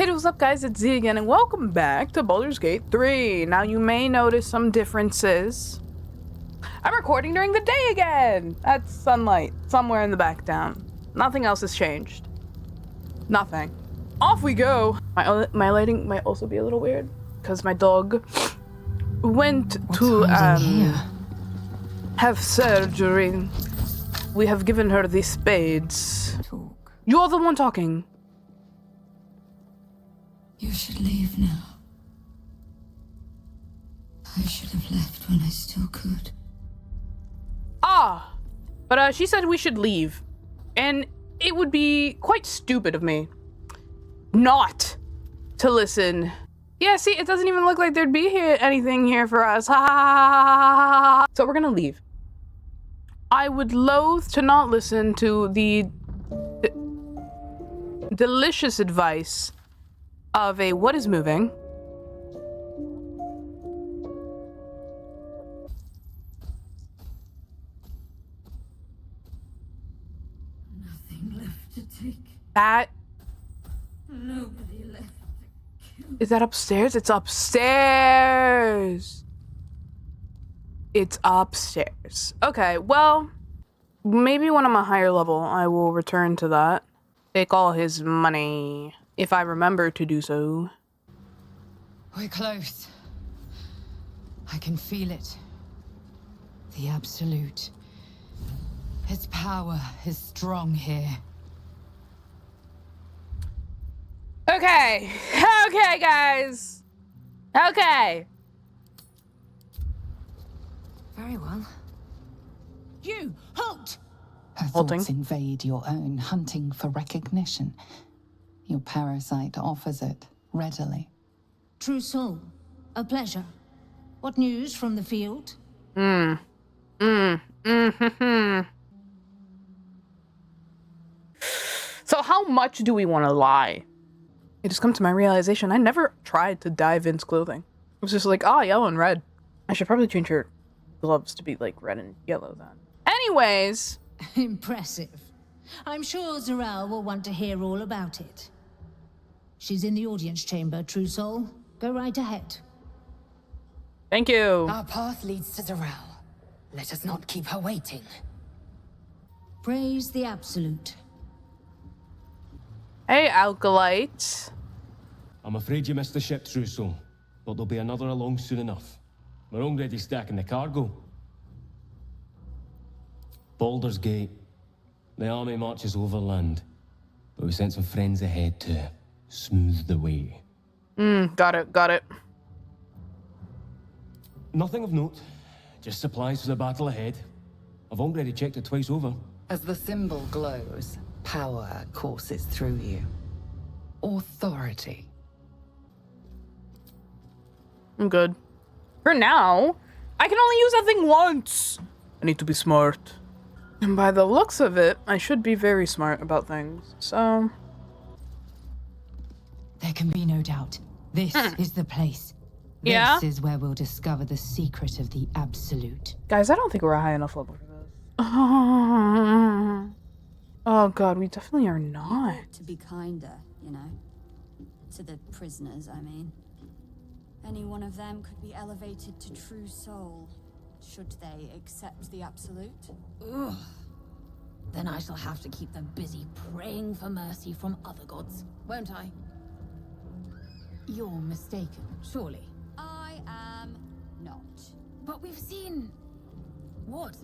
Hey, what's up guys, it's Z again and welcome back to Baldur's Gate 3. Now you may notice some differences. I'm recording during the day again. That's sunlight somewhere in the back down. Nothing else has changed. Nothing. Off we go. My lighting might also be a little weird because my dog went to have surgery. We have given her the spades. Talk. You're the one talking. You should leave now. I should have left when I still could. But she said we should leave. And it would be quite stupid of me not to listen. Yeah, see, it doesn't even look like there'd be anything here for us. Ha ha ha ha. So we're gonna leave. I would loathe to not listen to the delicious advice of a what is moving. Nothing left to take. That Nobody left to kill. is that upstairs? It's upstairs. It's upstairs. Okay, well, maybe when I'm a higher level, I will return to that. Take all his money, if I remember to do so. We're close. I can feel it. The Absolute. Its power is strong here. Okay. Okay, guys. Okay. Very well. You, halt! Her Halting. thoughts invade your own, hunting for recognition. Your parasite offers it readily. True soul, a pleasure. What news from the field? So how much do we want to lie? It has come to my realization I never tried to dye Vin's clothing. It was just like, yellow and red. I should probably change her gloves to be like red and yellow then. Anyways. Impressive. I'm sure Zoral will want to hear all about it. She's in the audience chamber, True Soul. Go right ahead. Thank you. Our path leads to Zoral. Let us not keep her waiting. Praise the Absolute. Hey, Alkalite. I'm afraid you missed the ship, True Soul, but there'll be another along soon enough. We're already stacking the cargo. Baldur's Gate. The army marches overland, but we sent some friends ahead to smooth the way. Got it. Nothing of note, just supplies for the battle ahead. I've already checked it twice over. As the symbol glows, power courses through you. Authority. I'm good. For now, I can only use that thing once. I need to be smart. And by the looks of it, I should be very smart about things, so... There can be no doubt. This is the place. Yeah? This is where we'll discover the secret of the Absolute. Guys, I don't think we're a high enough level for this. Oh god, we definitely are not. To be kinder, you know. To the prisoners, I mean. Any one of them could be elevated to true soul, should they accept the Absolute. Ugh. Then I shall have to keep them busy praying for mercy from other gods, won't I? You're mistaken, surely. I am not. But we've seen... what?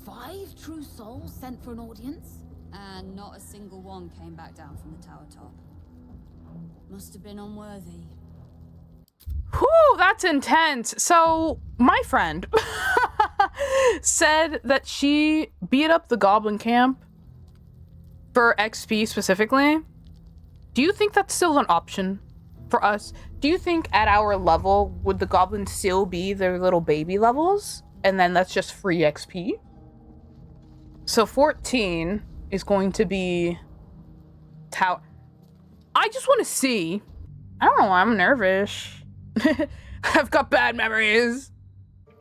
5 true souls sent for an audience? And not a single one came back down from the tower top. Must have been unworthy. Whew, that's intense. So, my friend said that she beat up the goblin camp for XP specifically. Do you think that's still an option for us? Do you think at our level, would the goblins still be their little baby levels? And then that's just free XP? So 14 is going to be tower. I just want to see. I don't know, I'm nervous. I've got bad memories.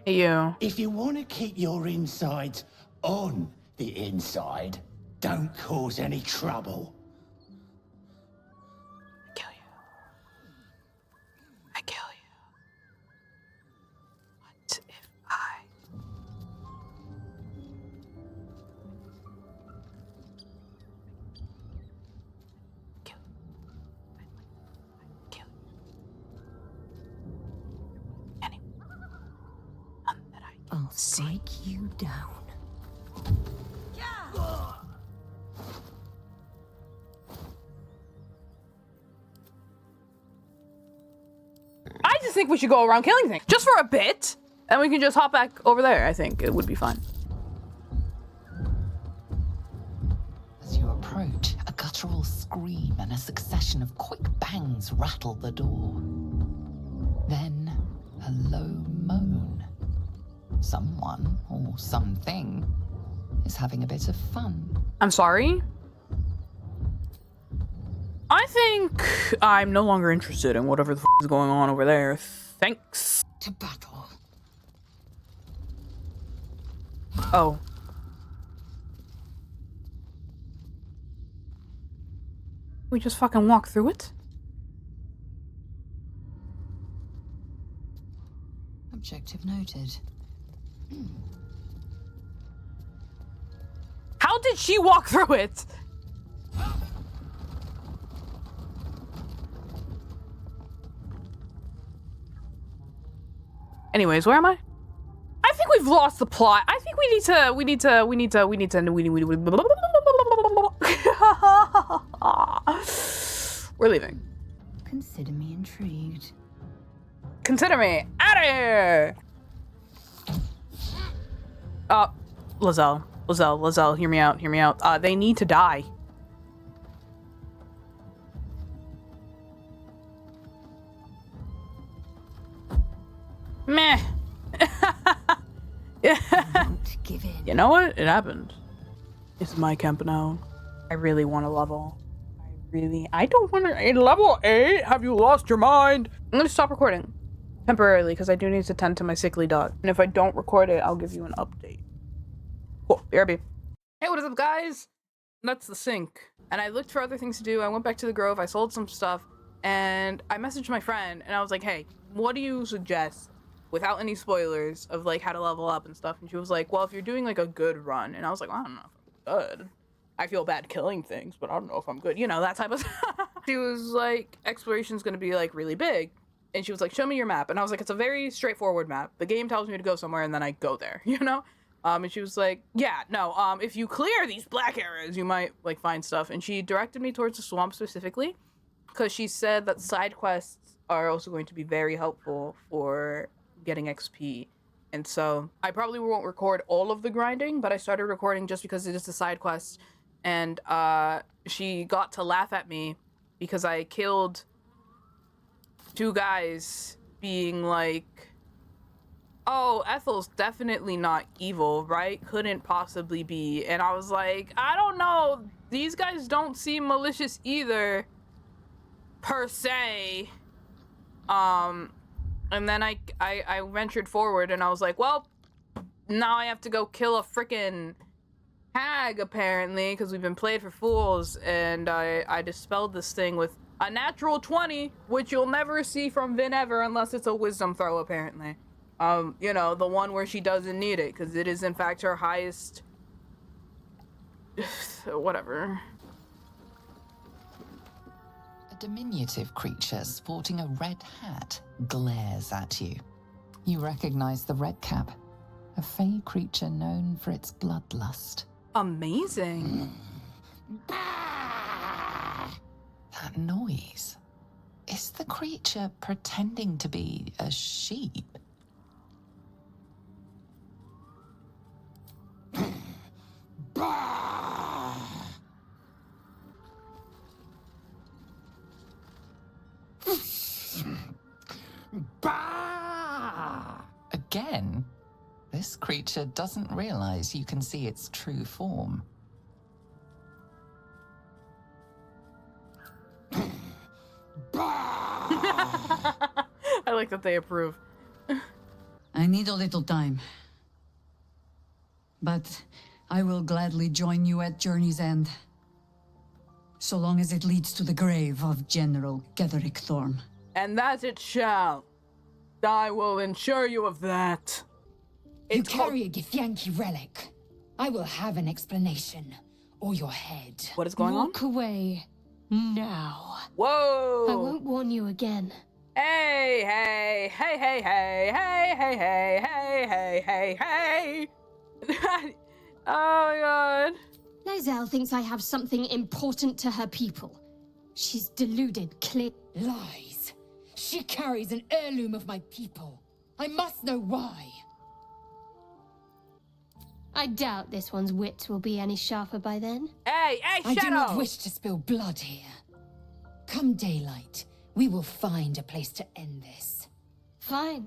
Hey, you. If you want to keep your insides on the inside, don't cause any trouble. Kill strike you down. I just think we should go around killing things. Just for a bit. And we can just hop back over there. I think it would be fun. As you approach, a guttural scream and a succession of quick bangs rattle the door. Then, a low moan. Someone, or something, is having a bit of fun. I'm sorry. I think I'm no longer interested in whatever the is going on over there. Thanks. To battle. Oh. We just fucking walk through it? Objective noted. How did she walk through it? Anyways, where am I? I think we've lost the plot. I think we need to We're leaving. Consider me intrigued. Consider me out of here. Lizelle, hear me out. They need to die. Meh. Don't give in. You know what? It happened. It's my camp now. I really want to level. I don't want to. Level 8? Have you lost your mind? I'm gonna stop recording temporarily because I do need to tend to my sickly dog. And if I don't record it, I'll give you an update. Cool. BRB. Hey, what is up, guys? That's the sink. And I looked for other things to do. I went back to the Grove. I sold some stuff. And I messaged my friend and I was like, hey, what do you suggest? Without any spoilers of like how to level up and stuff. And she was like, well, if you're doing like a good run. And I was like, well, I don't know if I'm good. I feel bad killing things, but I don't know if I'm good. You know, that type of stuff. She was like, exploration's gonna be like really big. And she was like, show me your map. And I was like, it's a very straightforward map. The game tells me to go somewhere and then I go there, you know? And she was like, yeah, no, if you clear these black areas, you might like find stuff. And she directed me towards the swamp specifically because she said that side quests are also going to be very helpful for getting XP. And so I probably won't record all of the grinding, but I started recording just because it is a side quest. And she got to laugh at me because I killed 2 guys being like, oh, Ethel's definitely not evil, right? Couldn't possibly be. And I was like, I don't know. These guys don't seem malicious either, per se. And then I ventured forward and I was like, well, now I have to go kill a freaking hag, apparently, because we've been played for fools. And I dispelled this thing with a natural 20, which you'll never see from Vin ever unless it's a wisdom throw, apparently. You know, the one where she doesn't need it, because it is in fact her highest... whatever. A diminutive creature sporting a red hat glares at you. You recognize the red cap, a fey creature known for its bloodlust. Amazing. That noise. Is the creature pretending to be a sheep? Again, this creature doesn't realize you can see its true form. I like that they approve. I need a little time. But I will gladly join you at Journey's End. So long as it leads to the grave of General Getherick Thorm. And that it shall. I will ensure you of that. You carry a Githyanki relic. I will have an explanation. Or your head. What is going on? Walk away. Now. Whoa! I won't warn you again. Hey, hey, hey, hey, hey, hey, hey, hey, hey, hey, hey, hey. Oh my god. Lae'zel thinks I have something important to her people. She's deluded, clear. Lies. She carries an heirloom of my people. I must know why. I doubt this one's wits will be any sharper by then. Hey, hey, I do Shadow! not wish to spill blood here. Come daylight, we will find a place to end this. Fine.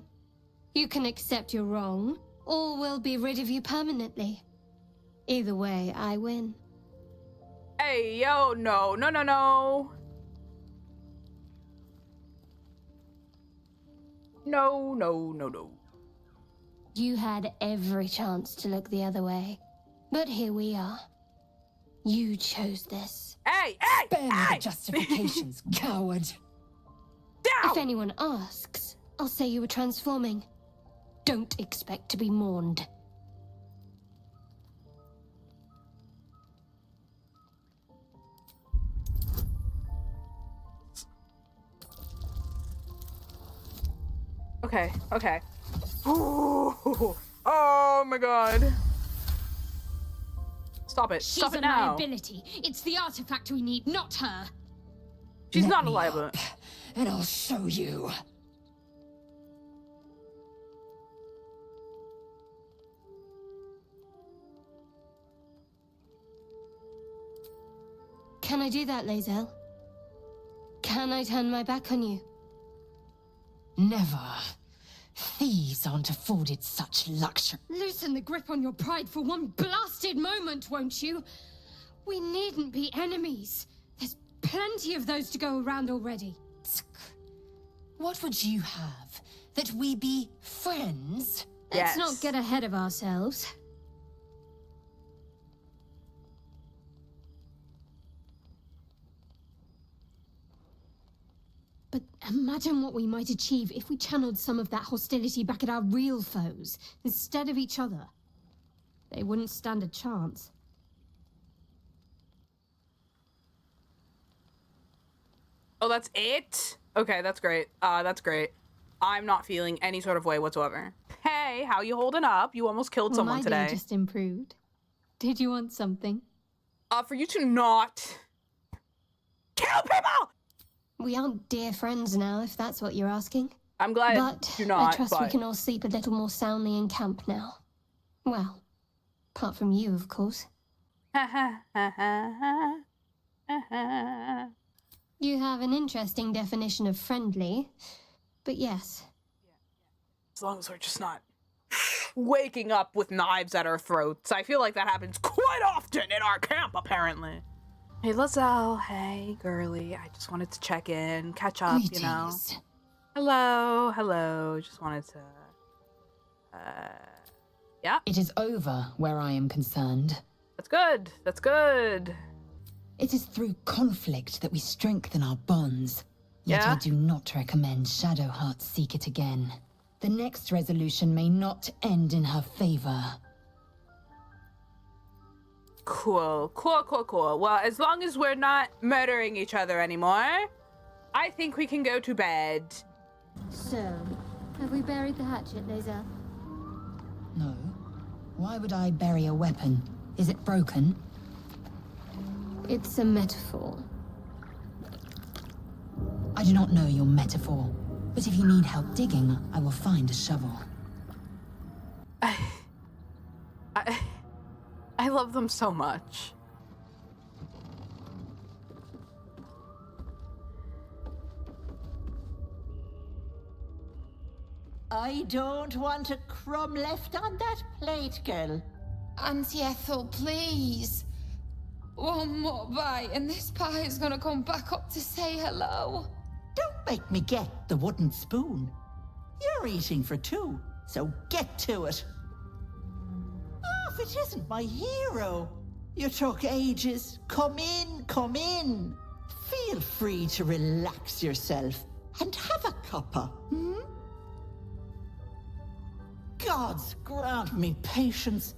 You can accept you're wrong, or we'll be rid of you permanently. Either way, I win. Hey, yo, no, no, no, no. No, no, no, no. You had every chance to look the other way. But here we are. You chose this. Hey, hey, Spare me hey! the justifications, coward. Down! If anyone asks, I'll say you were transforming. Don't expect to be mourned. Okay, okay. Ooh, oh my god. Stop it. She's Stop a it now. liability. It's the artifact we need, not her. She's Let not a me liability. up, and I'll show you. Can I do that, Lae'zel? Can I turn my back on you? Never. Thieves aren't afforded such luxury. Loosen the grip on your pride for one blasted moment, won't you? We needn't be enemies. There's plenty of those to go around already. What would you have? That we be friends? Let's Yes. not get ahead of ourselves. But imagine what we might achieve if we channeled some of that hostility back at our real foes, instead of each other. They wouldn't stand a chance. Oh, that's it? Okay, that's great. That's great. I'm not feeling any sort of way whatsoever. Hey, how you holding up? You almost killed someone My today. day just improved. Did you want something? For you to not kill people! We aren't dear friends now, if that's what you're asking. I'm glad But you're not, I trust we but... can all sleep a little more soundly in camp now. Well, apart from you, of course. You have an interesting definition of friendly, but yes. As long as we're just not waking up with knives at our throats. I feel like that happens quite often in our camp, apparently. Hey, Lae'zel. Hey, girly. I just wanted to check in, catch up, you know. Greetings. Hello, hello. Just wanted to... yeah, It is over where I am concerned. that's good. That's good. It is through conflict that we strengthen our bonds. Yet Yeah? I do not recommend Shadowheart seek it again. The next resolution may not end in her favor. Cool, cool, cool, cool. Well, as long as we're not murdering each other anymore, I think we can go to bed. So, have we buried the hatchet, Lae'zel? No. Why would I bury a weapon? Is it broken? It's a metaphor. I do not know your metaphor, but if you need help digging, I will find a shovel. I love them so much. I don't want a crumb left on that plate, girl. Auntie Ethel, please. One more bite and this pie is gonna come back up to say hello. Don't make me get the wooden spoon. You're eating for two, so get to it. Oh, if it isn't my hero. You took ages. Come in, come in. Feel free to relax yourself and have a cuppa, hmm? Gods grant me patience.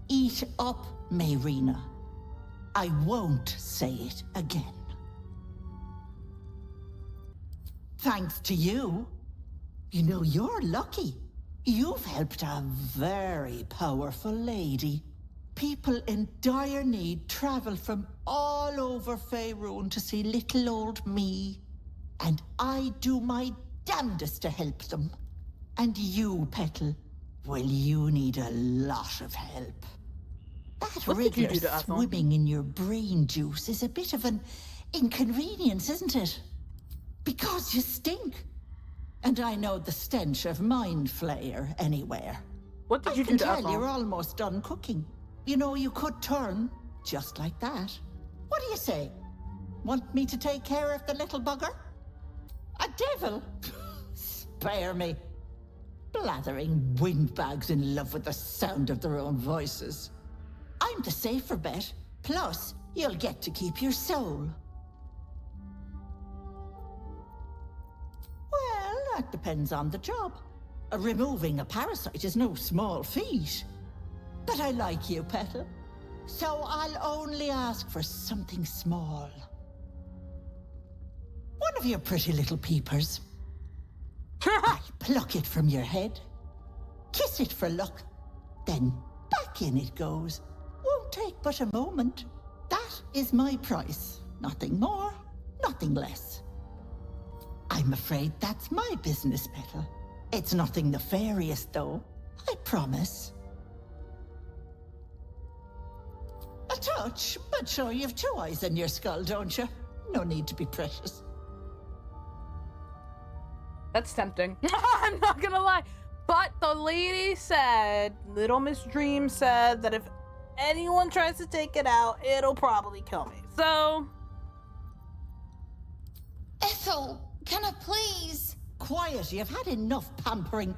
Eat up, Mayrina. I won't say it again. Thanks to you. You know, you're lucky. You've helped a very powerful lady. People in dire need travel from all over Faerun to see little old me. And I do my damnedest to help them. And you, Petal, well, you need a lot of help. That What did you regular do to Ethel? swimming in your brain juice is a bit of an inconvenience, isn't it? Because you stink. And I know the stench of mind flayer anywhere. What did you I do can to tell Ethel? you're almost done cooking. You know, you could turn just like that. What do you say? Want me to take care of the little bugger? A devil? Spare me. Blathering windbags in love with the sound of their own voices. I'm the safer bet. Plus, you'll get to keep your soul. Well, that depends on the job. Removing a parasite is no small feat. But I like you, Petal. So I'll only ask for something small. One of your pretty little peepers. I'll pluck it from your head, kiss it for luck, then back in it goes. Won't take but a moment. That is my price. Nothing more, nothing less. I'm afraid that's my business, Petal. It's nothing nefarious, though. I promise. A touch, but sure you've two eyes in your skull, don't you? No need to be precious. That's tempting. I'm not gonna lie. But the lady said, Little Miss Dream said that if anyone tries to take it out, it'll probably kill me. So... Ethel, can I please? Quiet, you've had enough pampering.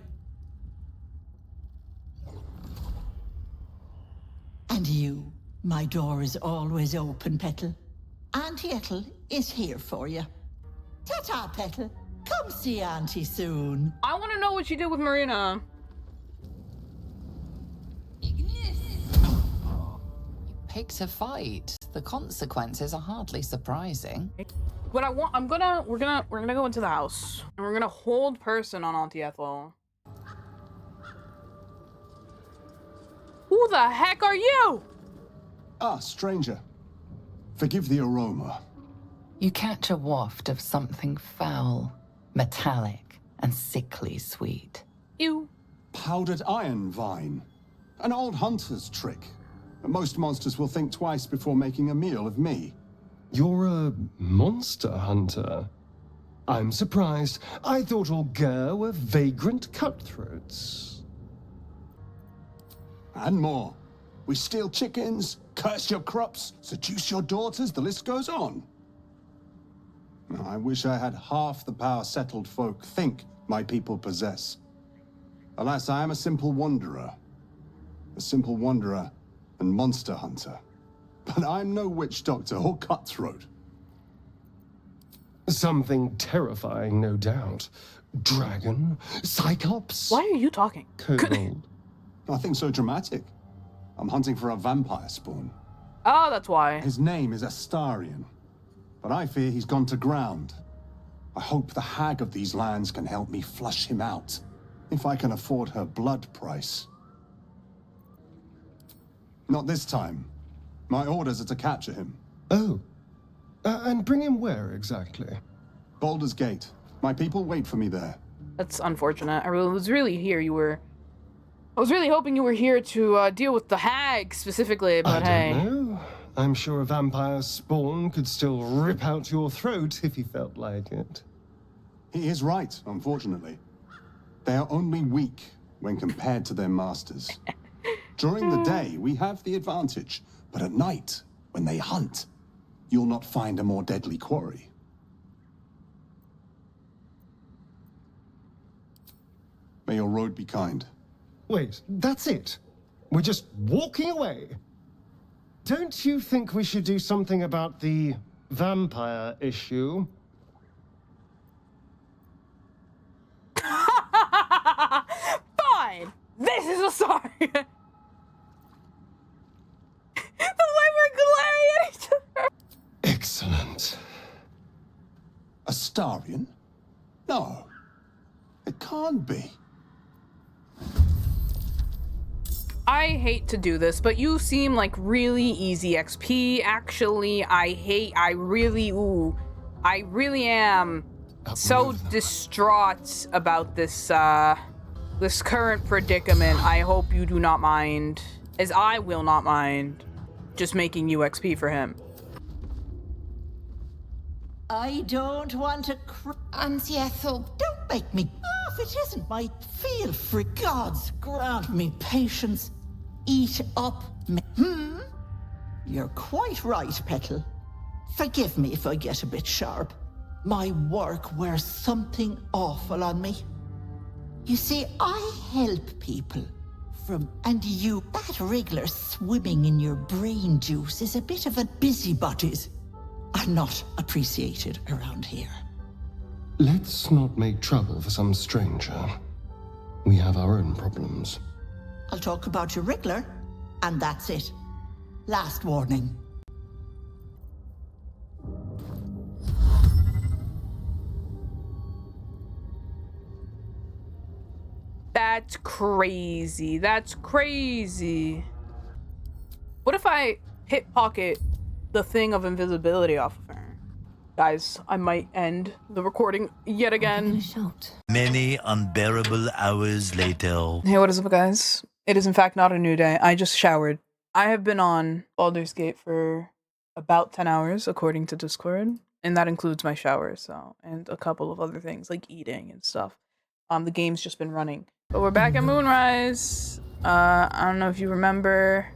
And you, my door is always open, Petal. Auntie Ethel is here for you. Ta-ta, Petal. Come see Auntie soon. I want to know what you did with Marina. You picked a fight. The consequences are hardly surprising. What I want, we're gonna go into the house and we're gonna hold person on Auntie Ethel. Who the heck are you? Ah, stranger. Forgive the aroma. You catch a waft of something foul, metallic, and sickly sweet. Ew. Powdered iron vine. An old hunter's trick. Most monsters will think twice before making a meal of me. You're a monster hunter. I'm surprised. I thought all Ger were vagrant cutthroats. And more. We steal chickens, curse your crops, seduce your daughters, the list goes on. I wish I had half the power settled folk think my people possess. Alas, I am a simple wanderer. A simple wanderer and monster hunter. But I'm no witch doctor or cutthroat. Something terrifying, no doubt. Dragon, Cyclops. Why are you talking? Kobold. Nothing so dramatic. I'm hunting for a vampire spawn. Oh, that's why. His name is Astarion, but I fear he's gone to ground. I hope the hag of these lands can help me flush him out, if I can afford her blood price. Not this time. My orders are to capture him. Oh. And bring him where exactly? Baldur's Gate. My people wait for me there. That's unfortunate. I was really hoping you were here to deal with the hag specifically, but hey. I don't know. I'm sure a vampire spawn could still rip out your throat if he felt like it. He is right, unfortunately. They are only weak when compared to their masters. During the day, we have the advantage, but at night, when they hunt, you'll not find a more deadly quarry. May your road be kind. Wait, that's it? We're just walking away? Don't you think we should do something about the vampire issue? Fine! This is a sorry! The way we're glaring at each other! Excellent. Astarion? No, it can't be. I hate to do this, but you seem like really easy XP. Actually, I really am so distraught about this, this current predicament. I hope you do not mind, as I will not mind, just making you XP for him. I don't want to Auntie Ethel. Don't make me. Oh, if it isn't my feel free. Gods grant me patience. Eat up me. You're quite right, Petal. Forgive me if I get a bit sharp. My work wears something awful on me. You see, I help people and you, that wriggler swimming in your brain juice is a bit of a busybodies. Are not appreciated around here. Let's not make trouble for some stranger. We have our own problems. I'll talk about your wriggler, and that's it. Last warning. That's crazy. That's crazy. What if I hit pocket the thing of invisibility off of her? Guys, I might end the recording yet again. Many unbearable hours later. Hey, what is up, guys? It is in fact not a new day. I just showered. I have been on Baldur's Gate for about 10 hours, according to Discord. And that includes my shower, and a couple of other things, like eating and stuff. The game's just been running. But we're back at Moonrise. I don't know if you remember.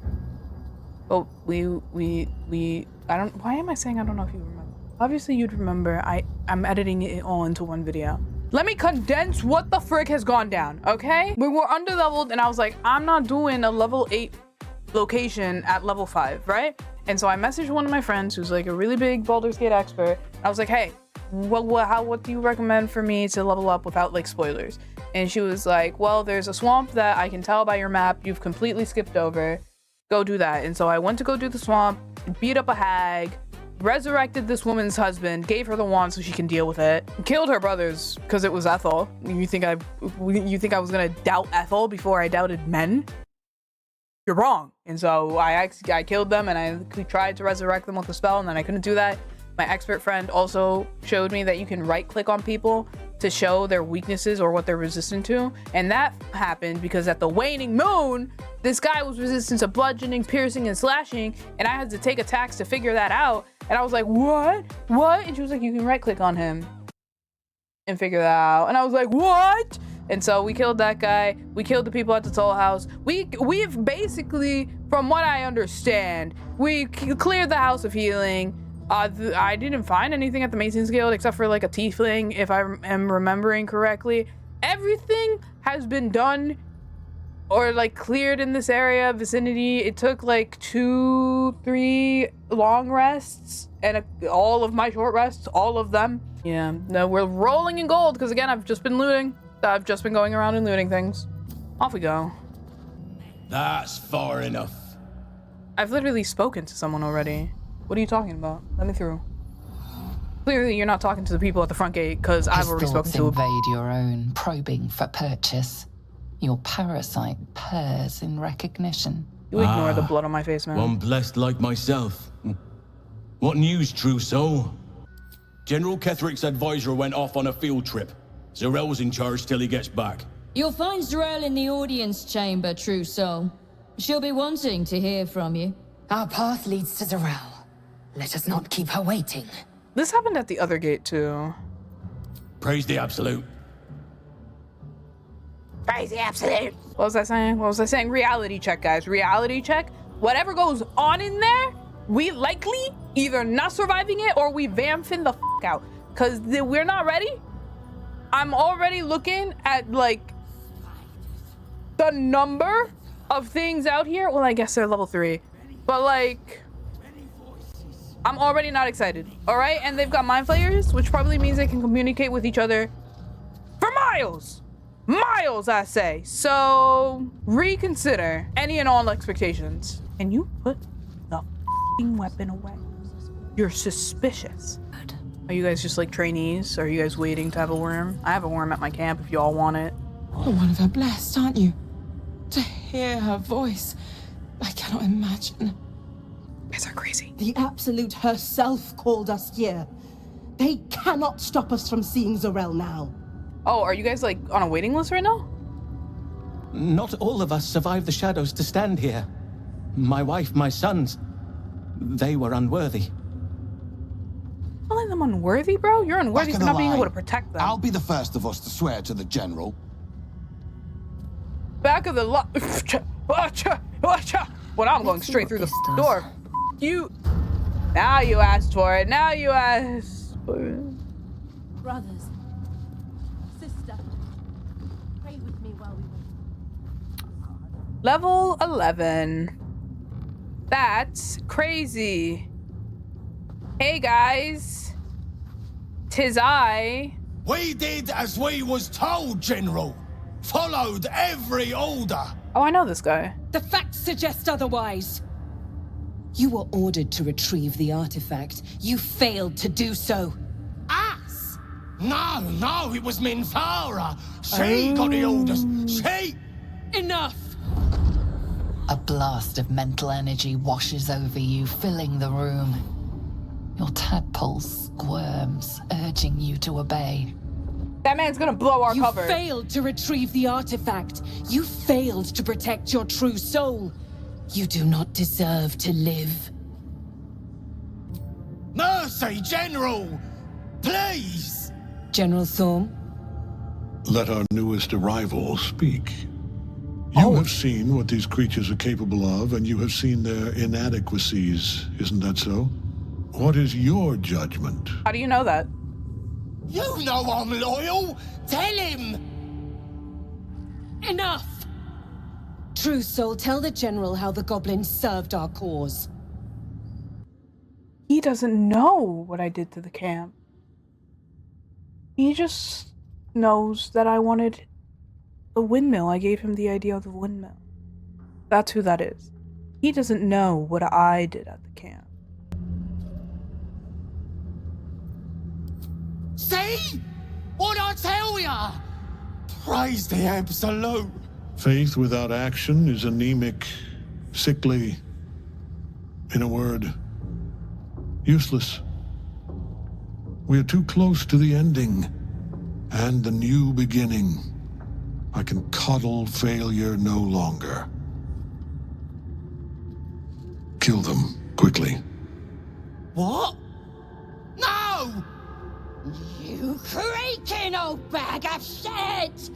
Oh, I don't, why am I saying I don't know if you remember? Obviously you'd remember. I'm editing it all into one video. Let me condense what the frick has gone down, okay? We were underleveled and I was like, I'm not doing a level 8 location at level 5, right? And so I messaged one of my friends who's like a really big Baldur's Gate expert. I was like, hey, what do you recommend for me to level up without like spoilers? And she was like, well, there's a swamp that I can tell by your map you've completely skipped over. Go do that. And so I went to go do the swamp, beat up a hag, resurrected this woman's husband, gave her the wand so she can deal with it, killed her brothers because it was Ethel. You think I was gonna doubt Ethel before I doubted men? You're wrong. And so I killed them and I tried to resurrect them with a spell and then I couldn't do that. My expert friend also showed me that you can right click on people to show their weaknesses or what they're resistant to. And that happened because at the waning moon, this guy was resistant to bludgeoning, piercing, and slashing. And I had to take attacks to figure that out. And I was like, what? And she was like, you can right click on him and figure that out. And I was like, what? And so we killed that guy. We killed the people at the toll house. We've basically, from what I understand, we cleared the House of Healing. I didn't find anything at the Masons Guild except for like a tiefling, if I am remembering correctly. Everything has been done or like cleared in this area vicinity. It took like 2-3 long rests and all of my short rests, all of them. Yeah, no, we're rolling in gold because again, I've just been looting. I've just been going around and looting things. Off we go. That's far enough. I've literally spoken to someone already. What are you talking about? Let me through. Clearly, you're not talking to the people at the front gate because I've already spoken to them. Invade your own, probing for purchase. Your parasite purrs in recognition. You ignore the blood on my face, man. One blessed like myself. What news, true soul? General Ketheric's advisor went off on a field trip. Zarel's in charge till he gets back. You'll find Zarel in the audience chamber, true soul. She'll be wanting to hear from you. Our path leads to Zarel. Let us not keep her waiting. This happened at the other gate, too. Praise the Absolute. Praise the Absolute. What was I saying? Reality check, guys. Reality check. Whatever goes on in there, we likely either not surviving it or we vamping the f out. Because we're not ready. I'm already looking at, like, the number of things out here. Well, I guess they're level 3. But, like, I'm already not excited, all right? And they've got mind flayers, which probably means they can communicate with each other for miles. Miles, I say. So, reconsider any and all expectations. And you put the f***ing weapon away. You're suspicious. Are you guys just like trainees? Or are you guys waiting to have a worm? I have a worm at my camp if you all want it. You're one of her blessed, aren't you? To hear her voice, I cannot imagine. You guys are crazy. The Absolute herself called us here. They cannot stop us from seeing Zarel now. Oh, are you guys like on a waiting list right now? Not all of us survived the shadows to stand here. My wife, my sons, they were unworthy. Calling them unworthy, bro? You're unworthy for not being able to protect them. I'll be the first of us to swear to the general. Back of the lot. Well, I'm going straight through the door. You. Now you asked for it. Now you asked for it. Brothers, sister, pray with me while we wait. Level 11. That's crazy. Hey guys. 'Tis I. We did as we was told, General. Followed every order. Oh, I know this guy. The facts suggest otherwise. You were ordered to retrieve the artifact. You failed to do so. Us? No, it was Minthara. She got the orders. She... Enough! A blast of mental energy washes over you, filling the room. Your tadpole squirms, urging you to obey. That man's gonna blow our cover. You failed to retrieve the artifact. You failed to protect your true soul. You do not deserve to live. Mercy, General! Please! General Thorm? Let our newest arrival speak. You have seen what these creatures are capable of, and you have seen their inadequacies, isn't that so? What is your judgment? How do you know that? You know I'm loyal! Tell him! Enough! True Soul, tell the General how the Goblins served our cause. He doesn't know what I did to the camp. He just knows that I wanted the windmill. I gave him the idea of the windmill. That's who that is. He doesn't know what I did at the camp. See? What'd I tell ya? Praise the Absolute. Faith without action is anemic, sickly, in a word, useless. We are too close to the ending and the new beginning. I can coddle failure no longer. Kill them, quickly. What? No! You creaking old bag of shit!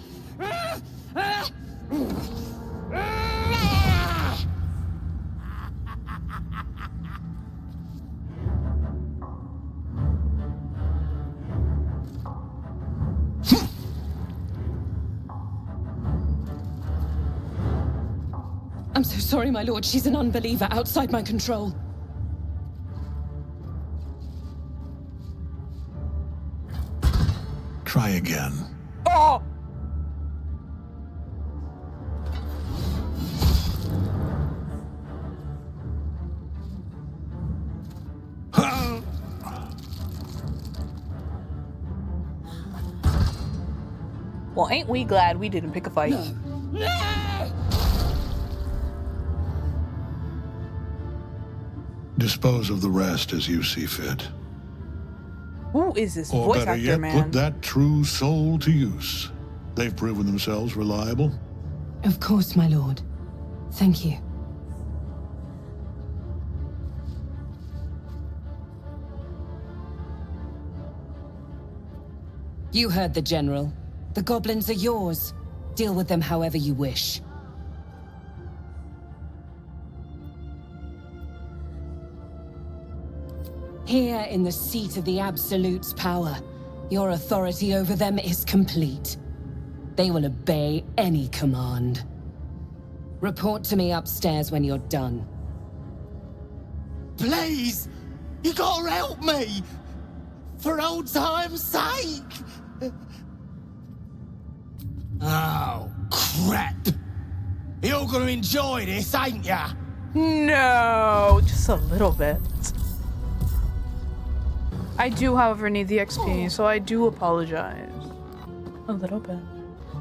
I'm so sorry, my lord. She's an unbeliever outside my control. Try again. Oh! Well, ain't we glad we didn't pick a fight? Dispose of the rest as you see fit. Who is this Or voice better actor, yet, man? put that true soul to use. They've proven themselves reliable. Of course, my lord. Thank you. You heard the General. The Goblins are yours. Deal with them however you wish. Here in the seat of the Absolute's power, your authority over them is complete. They will obey any command. Report to me upstairs when you're done. Please! You gotta help me! For old time's sake! Oh, crap! You're gonna enjoy this, ain't ya? No, just a little bit. I do, however, need the XP, so I do apologize. A little bit.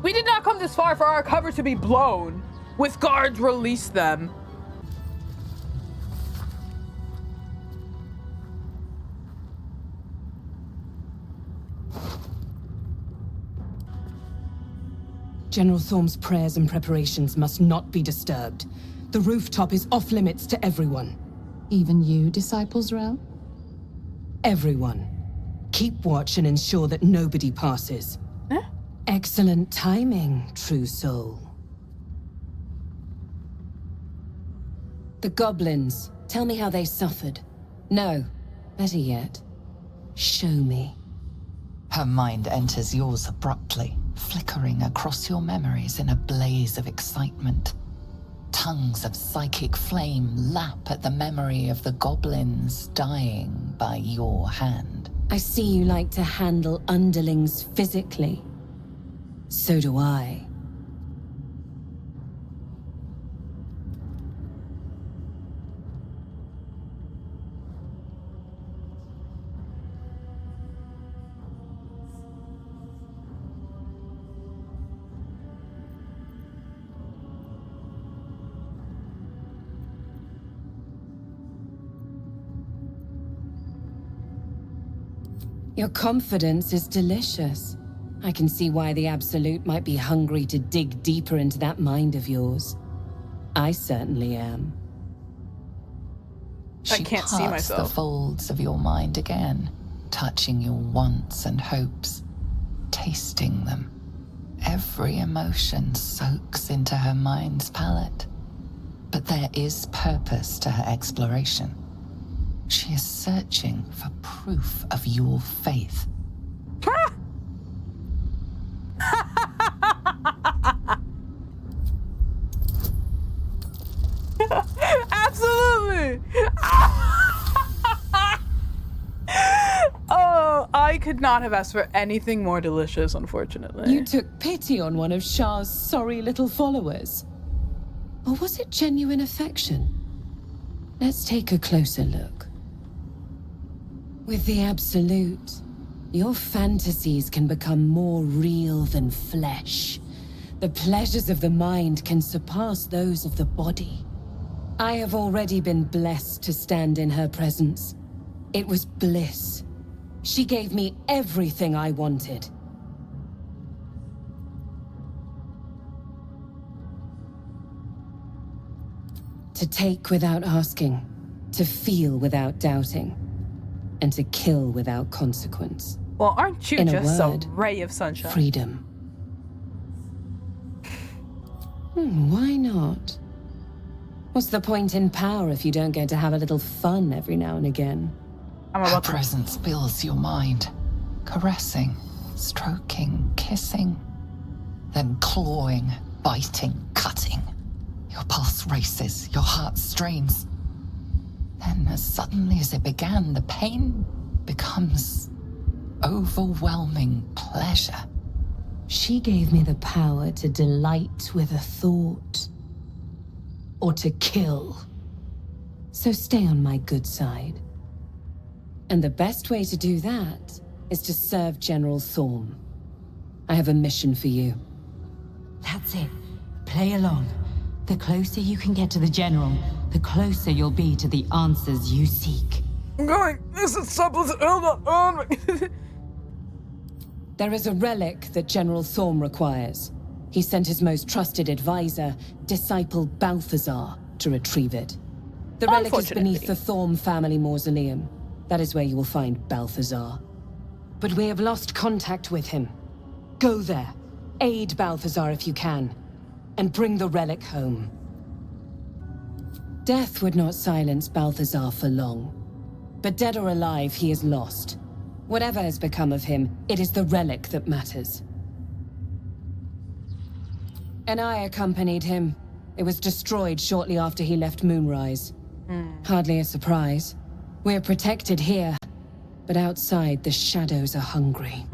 We did not come this far for our cover to be blown. With guards, release them. General Thorm's prayers and preparations must not be disturbed. The rooftop is off limits to everyone. Even you, Disciples Rel? Everyone. Keep watch and ensure that nobody passes. Huh? Excellent timing, true soul. The Goblins. Tell me how they suffered. No, better yet, show me. Her mind enters yours abruptly, flickering across your memories in a blaze of excitement. Tongues of psychic flame lap at the memory of the Goblins dying by your hand. I see you like to handle underlings physically. So do I. Your confidence is delicious. I can see why the Absolute might be hungry to dig deeper into that mind of yours. I certainly am. She I can't see parts myself. the folds of your mind again, touching your wants and hopes, tasting them. Every emotion soaks into her mind's palette. But there is purpose to her exploration. She is searching for proof of your faith. Absolutely! Oh, I could not have asked for anything more delicious, unfortunately. You took pity on one of Shah's sorry little followers. Or was it genuine affection? Let's take a closer look. With the Absolute, your fantasies can become more real than flesh. The pleasures of the mind can surpass those of the body. I have already been blessed to stand in her presence. It was bliss. She gave me everything I wanted. To take without asking, to feel without doubting, and to kill without consequence. Well, aren't you In just a word, a ray of sunshine? freedom. Why not? What's the point in power if you don't get to have a little fun every now and again? Her presence fills your mind, caressing, stroking, kissing, then clawing, biting, cutting. Your pulse races, your heart strains. Then, as suddenly as it began, the pain becomes overwhelming pleasure. She gave me the power to delight with a thought, or to kill. So stay on my good side. And the best way to do that is to serve General Thorm. I have a mission for you. That's it. Play along. The closer you can get to the General, the closer you'll be to the answers you seek. I'm going. This is something. There is a relic that General Thorm requires. He sent his most trusted advisor, disciple Balthazar, to retrieve it. The relic is beneath the Thorm family mausoleum. That is where you will find Balthazar. But we have lost contact with him. Go there, aid Balthazar if you can, and bring the relic home. Death would not silence Balthazar for long. But dead or alive, he is lost. Whatever has become of him, it is the relic that matters. And I accompanied him. It was destroyed shortly after he left Moonrise. Hardly a surprise. We're protected here, but outside the shadows are hungry.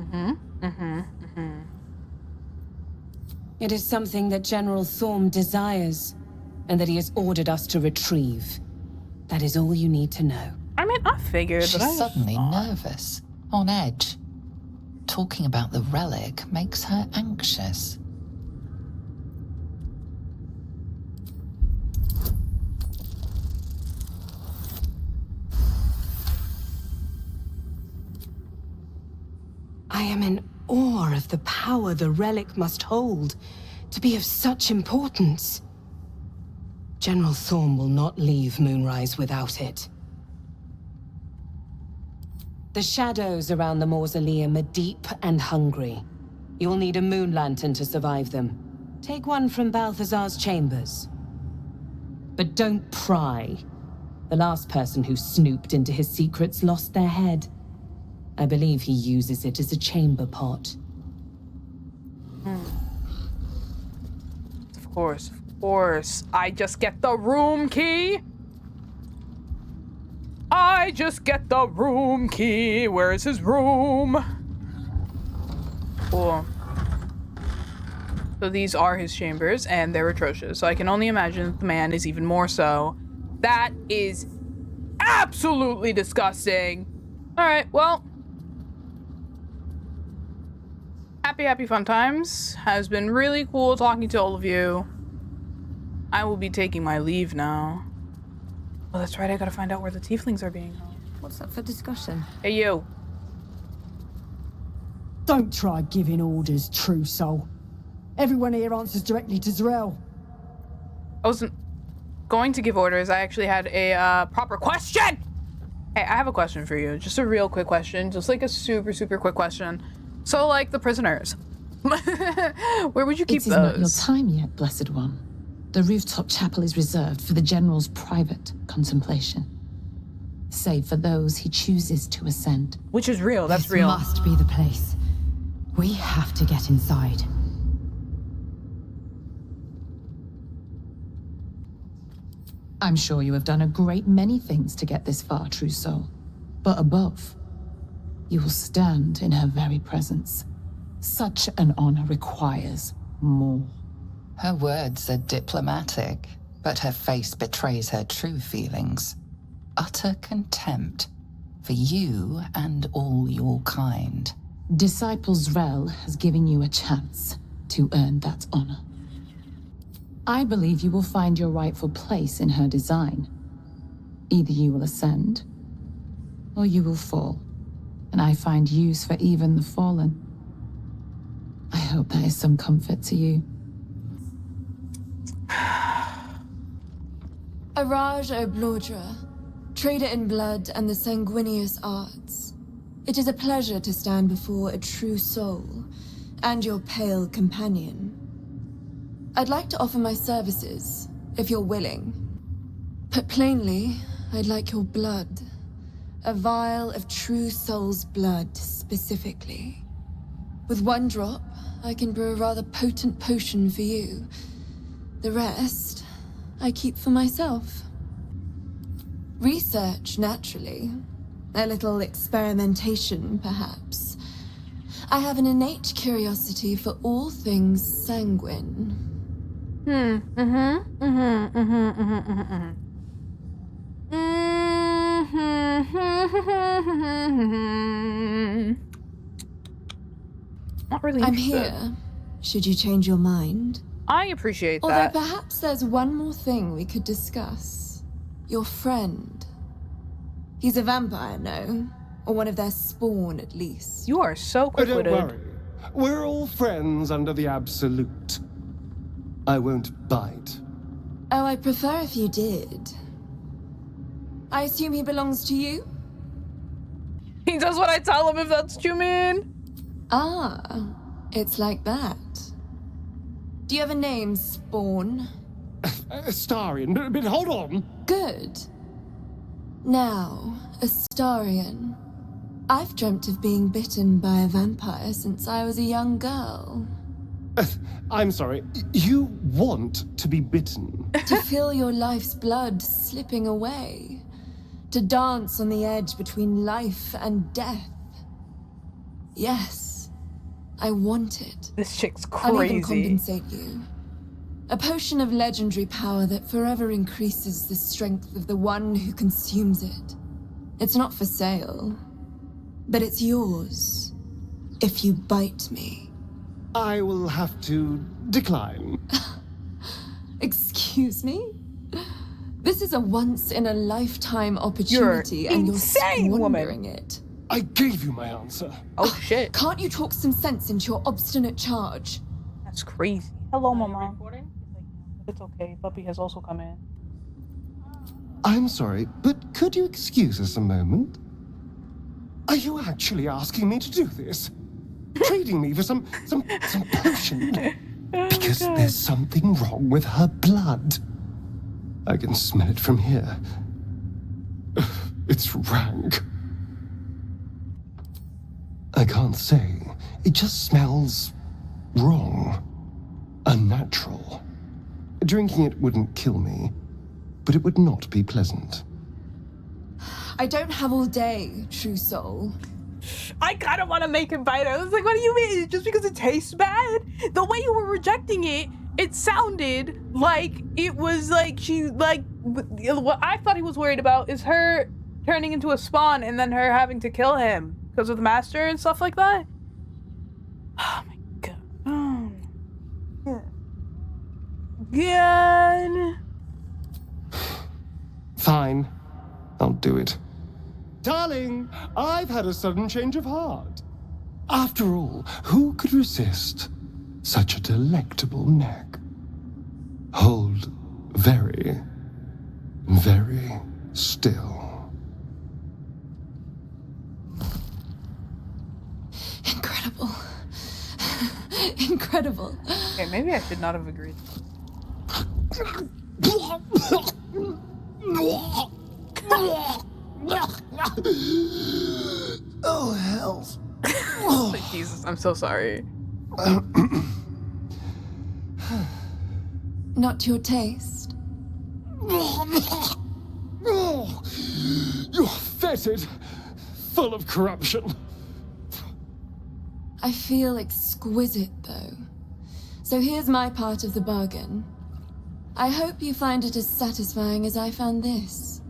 It is something that General Thorm desires, and that he has ordered us to retrieve. That is all you need to know. I mean, I figured. She's but I suddenly nervous, on edge. Talking about the relic makes her anxious. I am in awe of the power the relic must hold to be of such importance. General Thorm will not leave Moonrise without it. The shadows around the mausoleum are deep and hungry. You'll need a moon lantern to survive them. Take one from Balthazar's chambers. But don't pry. The last person who snooped into his secrets lost their head. I believe he uses it as a chamber pot. Of course, of course. I just get the room key. I just get the room key. Where is his room? Cool. So these are his chambers, and they're atrocious. So I can only imagine that the man is even more so. That is absolutely disgusting. All right, well. Happy fun times. Has been really cool talking to all of you. I will be taking my leave now. Oh, that's right. I gotta find out where the tieflings are being held. What's up for discussion? Hey, you. Don't try giving orders, true soul. Everyone here answers directly to Zarel. I wasn't going to give orders. I actually had a proper question. Hey, I have a question for you. Just a real quick question. Just like a super quick question. So, like, the prisoners. Where would you keep those? It is not your time yet, Blessed One. The rooftop chapel is reserved for the General's private contemplation. Save for those he chooses to ascend. Which is real, that's real. This must be the place. We have to get inside. I'm sure you have done a great many things to get this far, true soul. But above, you will stand in her very presence. Such an honor requires more. Her words are diplomatic, but her face betrays her true feelings. Utter contempt for you and all your kind. Disciples Rel has given you a chance to earn that honor. I believe you will find your rightful place in her design. Either you will ascend, or you will fall. And I find use for even the fallen. I hope that is some comfort to you. Araj Oblodra, trader in blood and the sanguineous arts. It is a pleasure to stand before a true soul, and your pale companion. I'd like to offer my services, if you're willing. Put plainly, I'd like your blood. A vial of true soul's blood, specifically. With one drop, I can brew a rather potent potion for you. The rest, I keep for myself. Research, naturally. A little experimentation, perhaps. I have an innate curiosity for all things sanguine. Not really I'm interested. here, should you change your mind. I appreciate Although that. perhaps there's one more thing we could discuss. Your friend. He's a vampire, no? Or one of their spawn, at least. You are so But don't quick-witted. worry. We're all friends under the Absolute. I won't bite. Oh, I'd prefer if you did. I assume he belongs to you? He does what I tell him, if that's what you mean. Ah, it's like that. Do you have a name, Spawn? Astarion, but hold on. Good. Now, Astarion. I've dreamt of being bitten by a vampire since I was a young girl. I'm sorry, you want to be bitten? To feel your life's blood slipping away. To dance on the edge between life and death. Yes, I want it. This chick's I'll even crazy. compensate you. A potion of legendary power that forever increases the strength of the one who consumes it. It's not for sale, but it's yours if you bite me. I will have to decline. Excuse me? This is a once-in-a-lifetime opportunity, and you're squandering it. I gave you my answer. Oh, shit. Can't you talk some sense into your obstinate charge? That's crazy. Hello, Mama. It's okay. Puppy has also come in. I'm sorry, but could you excuse us a moment? Are you actually asking me to do this? Trading me for some potion? Because there's something wrong with her blood. I can smell it from here. It's rank. I can't say. It just smells wrong. Unnatural. Drinking it wouldn't kill me, but it would not be pleasant. I don't have all day, true soul. I kind of want to make him bite it. I was like, what do you mean? Just because it tastes bad? The way you were rejecting it, it sounded like it was like what I thought he was worried about is her turning into a spawn and then her having to kill him because of the master and stuff like that. Oh my god. God. Fine. I'll do it. Darling, I've had a sudden change of heart. After all, who could resist such a delectable neck? Hold very, very still. Incredible. Incredible. Okay, maybe I should not have agreed. Oh, hells. Like, Jesus, I'm so sorry. Not to your taste. You're fetid, full of corruption. I feel exquisite, though. So here's my part of the bargain. I hope you find it as satisfying as I found this.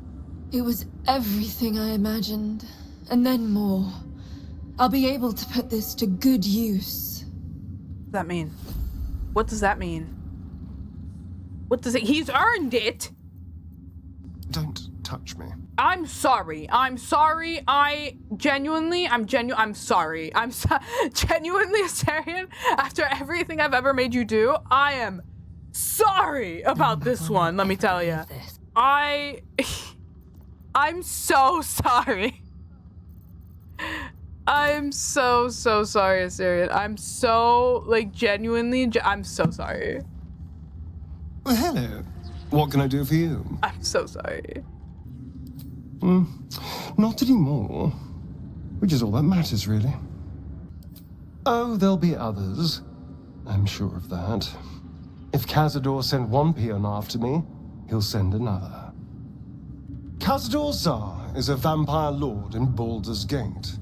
It was everything I imagined, and then more. I'll be able to put this to good use. What does that mean? What does that mean? What does it? He's earned it! Don't touch me. I'm sorry. I'm sorry. I'm genuinely, I'm sorry. I'm genuinely, Astarion, after everything I've ever made you do, I am sorry about this one, let me tell you. I'm so sorry. I'm so sorry, Astarion. I'm so, like, genuinely, I'm so sorry. Well, hello. What can I do for you? I'm so sorry. Not anymore. Which is all that matters, really. Oh, there'll be others. I'm sure of that. If Cazador sent one peon after me, he'll send another. Cazador Zar is a vampire lord in Baldur's Gate,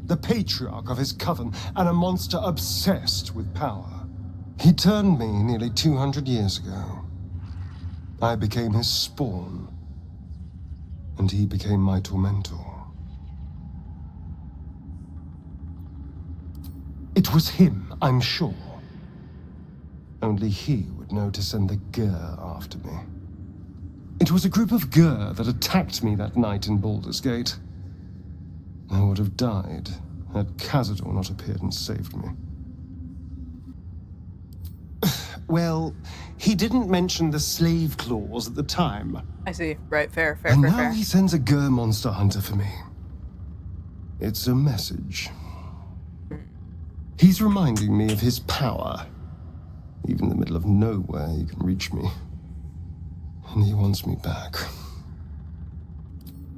the patriarch of his coven, and a monster obsessed with power. He turned me nearly 200 years ago. I became his spawn, and he became my tormentor. It was him, I'm sure. Only he would know to send the Gur after me. It was a group of Gur that attacked me that night in Baldur's Gate. I would have died had Cazador not appeared and saved me. Well, he didn't mention the slave clause at the time. I see. Right, fair. And now he sends a Gur monster hunter for me. It's a message. He's reminding me of his power. Even in the middle of nowhere, he can reach me. And he wants me back.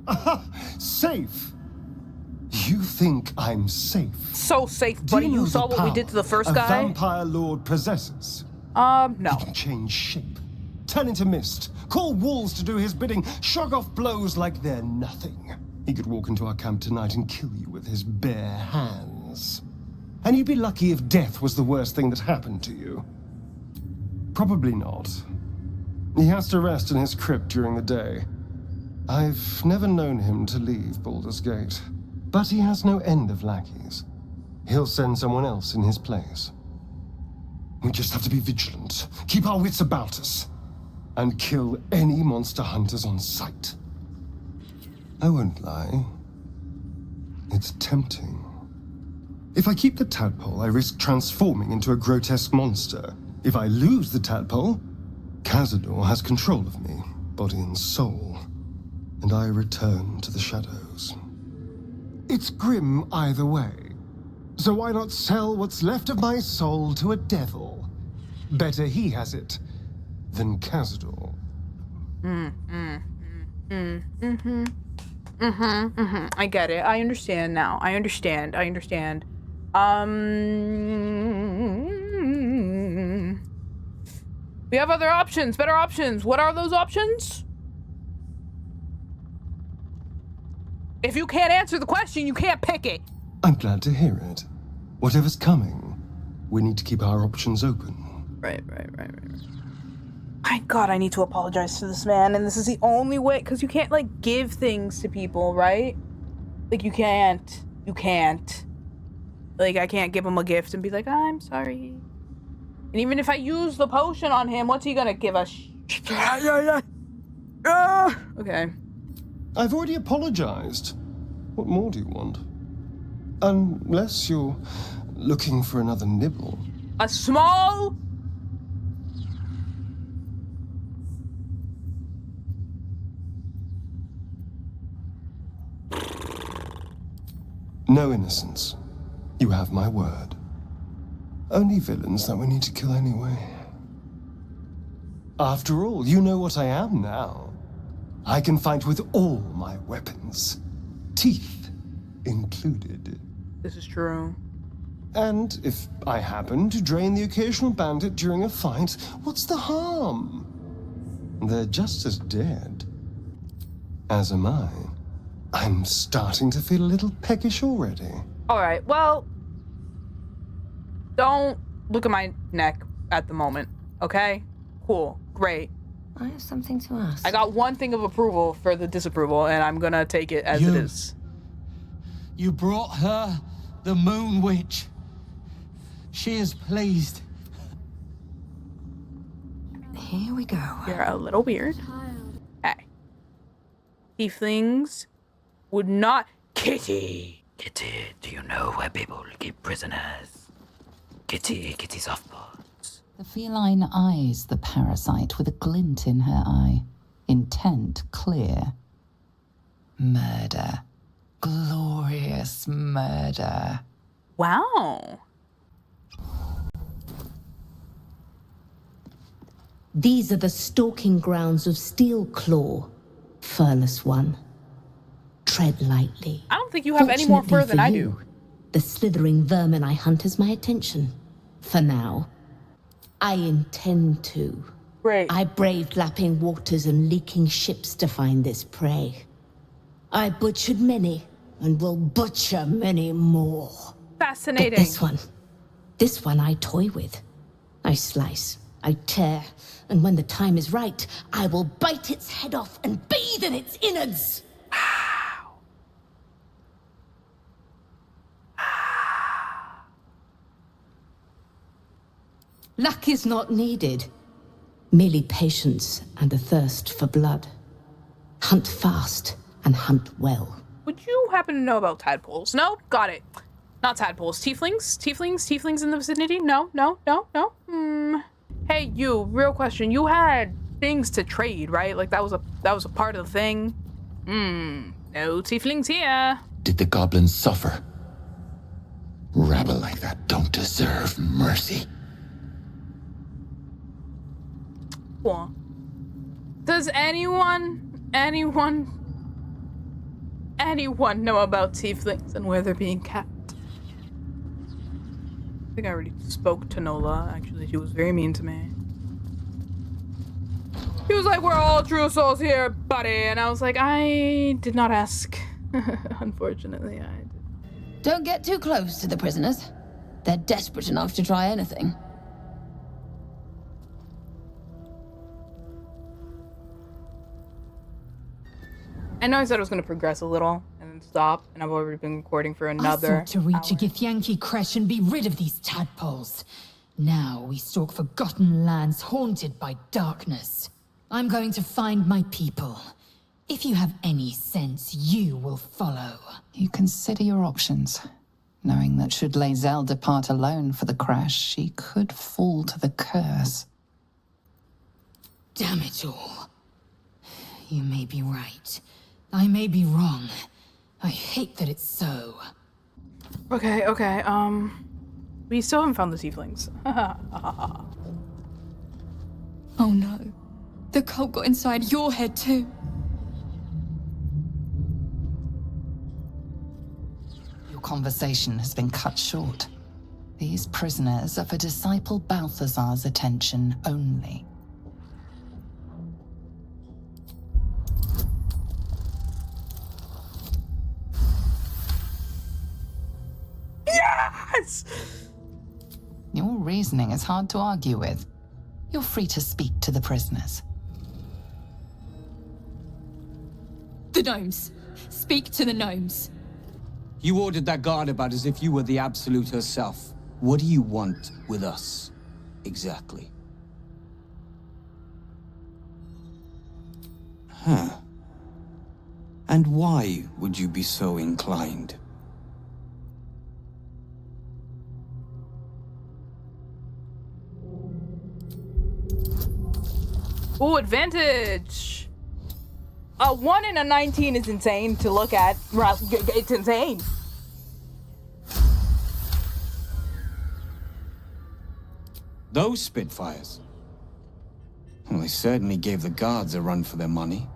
Aha! Safe! You think I'm safe? So safe, buddy. You saw what we did to the first guy? A vampire lord possesses. No. He can change shape, turn into mist, call wolves to do his bidding, shrug off blows like they're nothing. He could walk into our camp tonight and kill you with his bare hands. And you'd be lucky if death was the worst thing that happened to you. Probably not. He has to rest in his crypt during the day. I've never known him to leave Baldur's Gate, but he has no end of lackeys. He'll send someone else in his place. We just have to be vigilant, keep our wits about us, and kill any monster hunters on sight. I won't lie. It's tempting. If I keep the tadpole, I risk transforming into a grotesque monster. If I lose the tadpole, Cazador has control of me, body and soul, and I return to the shadows. It's grim either way, so why not sell what's left of my soul to a devil? Better he has it than Cazador. I get it. I understand now. I understand. We have other options, better options. What are those options? If you can't answer the question, you can't pick it. I'm glad to hear it. Whatever's coming, we need to keep our options open. Right. My God, I need to apologize to this man, and this is the only way, because you can't, like, give things to people, right? Like, you can't. Like, I can't give him a gift and be like, I'm sorry. And even if I use the potion on him, what's he gonna give us? Okay. I've already apologized. What more do you want? Unless you're looking for another nibble. A small... No innocence. You have my word. Only villains that we need to kill anyway. After all, you know what I am now. I can fight with all my weapons. Teeth included. This is true. And if I happen to drain the occasional bandit during a fight, what's the harm? They're just as dead. As am I. I'm starting to feel a little peckish already. Alright, well... Don't look at my neck at the moment, okay? Cool, great. I have something to ask. I got one thing of approval for the disapproval, and I'm gonna take it as it is. You brought her, the Moon Witch. She is pleased. Here we go. You're a little weird. Hey. Tieflings would not... Kitty, do you know where people keep prisoners? Kitty softballs. The feline eyes the parasite with a glint in her eye. Intent clear. Murder. Glorious murder. Wow. These are the stalking grounds of Steelclaw, furless one. Tread lightly. I don't think you have any more fur than I do. The slithering vermin I hunt has my attention. For now. I intend to. Great. I braved lapping waters and leaking ships to find this prey. I butchered many, and will butcher many more. Fascinating. But this one I toy with. I slice, I tear, and when the time is right, I will bite its head off and bathe in its innards. Luck is not needed. Merely patience and a thirst for blood. Hunt fast and hunt well. Would you happen to know about tadpoles? No? Got it. Not tadpoles. Tieflings in the vicinity? No. Hey, you, real question. You had things to trade, right? Like that was a part of the thing. No tieflings here. Did the goblins suffer? Rabble like that don't deserve mercy. Cool. Does anyone know about tieflings and where they're being kept? I think I already spoke to Nola. Actually, she was very mean to me. He was like, we're all true souls here, buddy. And I was like, I did not ask. Unfortunately, I did. Don't get too close to the prisoners. They're desperate enough to try anything. I know I said I was going to progress a little and then stop, and I've already been recording for another I sought to reach hour. a Githyanki creche and be rid of these tadpoles. Now we stalk forgotten lands haunted by darkness. I'm going to find my people. If you have any sense, you will follow. You consider your options, knowing that should Lae'zel depart alone for the crash, she could fall to the curse. Damn it all. You may be right. I may be wrong. I hate that it's so. Okay, we still haven't found the tieflings. Oh no. The cult got inside your head too. Your conversation has been cut short. These prisoners are for disciple Balthazar's attention only. Yes! Your reasoning is hard to argue with. You're free to speak to the prisoners. The gnomes. Speak to the gnomes. You ordered that guard about as if you were the Absolute herself. What do you want with us, exactly? Huh. And why would you be so inclined? Ooh, advantage! A 1 in a 19 is insane to look at. It's insane. Those Spitfires? Well, they certainly gave the guards a run for their money.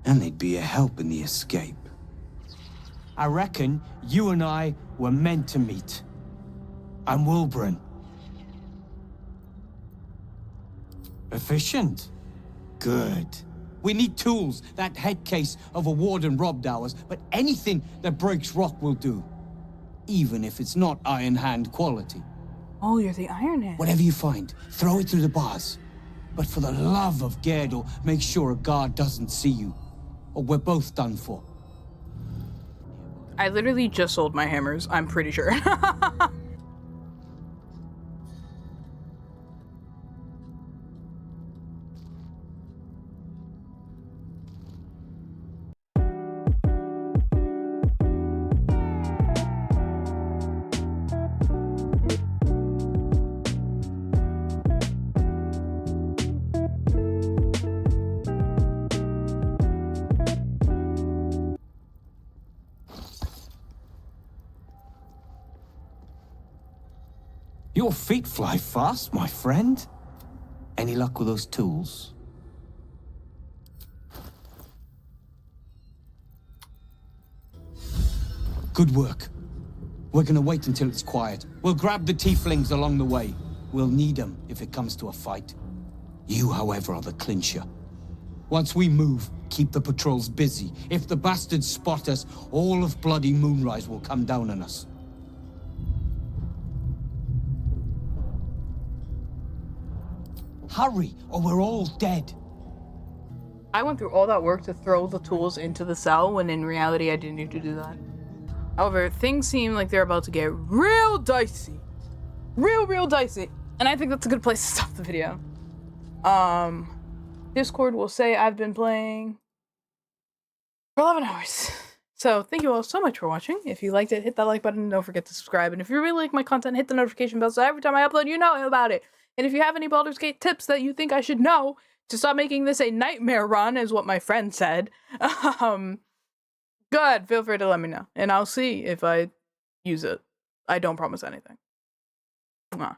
And they'd be a help in the escape. I reckon you and I were meant to meet. I'm Wilburn. Efficient? Good. We need tools. That head case of a warden robbed ours, but anything that breaks rock will do. Even if it's not Iron Hand quality. Oh, you're the Iron Hand. Whatever you find, throw it through the bars. But for the love of Gerdel, make sure a guard doesn't see you. Or we're both done for. I literally just sold my hammers, I'm pretty sure. Your feet fly fast, my friend. Any luck with those tools? Good work. We're gonna wait until it's quiet. We'll grab the tieflings along the way. We'll need them if it comes to a fight. You, however, are the clincher. Once we move, keep the patrols busy. If the bastards spot us, all of bloody Moonrise will come down on us. Hurry, or we're all dead. I went through all that work to throw the tools into the cell when in reality I didn't need to do that. However, things seem like they're about to get real dicey. Real dicey. And I think that's a good place to stop the video. Discord will say I've been playing for 11 hours. So thank you all so much for watching. If you liked it, hit that like button. Don't forget to subscribe. And if you really like my content, hit the notification bell so every time I upload, you know about it. And if you have any Baldur's Gate tips that you think I should know to stop making this a nightmare run, is what my friend said, good, feel free to let me know. And I'll see if I use it. I don't promise anything. Bye-bye.